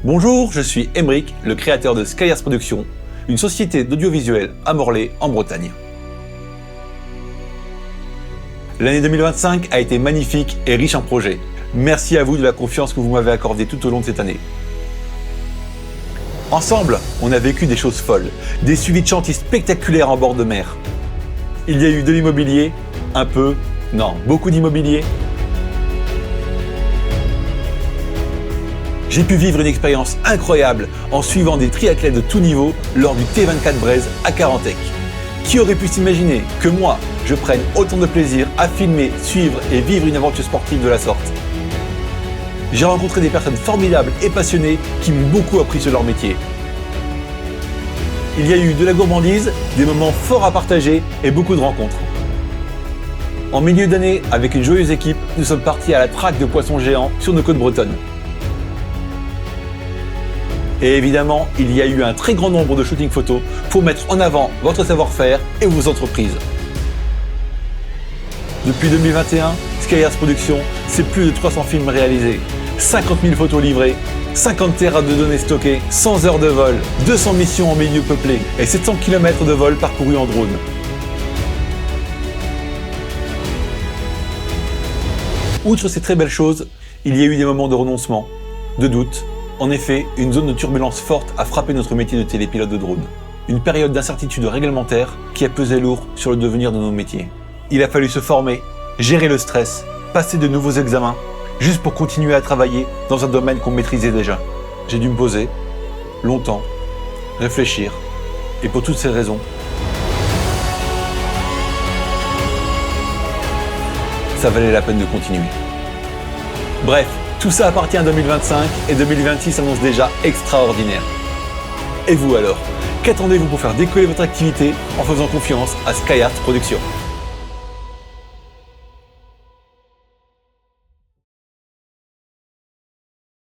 Bonjour, je suis Aymeric, le créateur de Skyarts Productions, une société d'audiovisuel à Morlaix, en Bretagne. L'année 2025 a été magnifique et riche en projets. Merci à vous de la confiance que vous m'avez accordée tout au long de cette année. Ensemble, on a vécu des choses folles, des suivis de chantiers spectaculaires en bord de mer. Il y a eu de l'immobilier, un peu, non, beaucoup d'immobilier. J'ai pu vivre une expérience incroyable en suivant des triathlètes de tout niveau lors du T24 Breizh à Carantec. Qui aurait pu s'imaginer que moi, je prenne autant de plaisir à filmer, suivre et vivre une aventure sportive de la sorte? J'ai rencontré des personnes formidables et passionnées qui m'ont beaucoup appris sur leur métier. Il y a eu de la gourmandise, des moments forts à partager et beaucoup de rencontres. En milieu d'année, avec une joyeuse équipe, nous sommes partis à la traque de poissons géants sur nos côtes bretonnes. Et évidemment, il y a eu un très grand nombre de shootings photos pour mettre en avant votre savoir-faire et vos entreprises. Depuis 2021, Skyarts Productions, c'est plus de 300 films réalisés, 50 000 photos livrées, 50 téra de données stockées, 100 heures de vol, 200 missions en milieu peuplé et 700 km de vol parcourus en drone. Outre ces très belles choses, il y a eu des moments de renoncement, de doute. En effet, une zone de turbulence forte a frappé notre métier de télépilote de drone. Une période d'incertitude réglementaire qui a pesé lourd sur le devenir de nos métiers. Il a fallu se former, gérer le stress, passer de nouveaux examens, juste pour continuer à travailler dans un domaine qu'on maîtrisait déjà. J'ai dû me poser, longtemps, réfléchir, et pour toutes ces raisons, ça valait la peine de continuer. Bref, tout ça appartient à 2025 et 2026 s'annonce déjà extraordinaire. Et vous alors, qu'attendez-vous pour faire décoller votre activité en faisant confiance à Skyarts Productions ?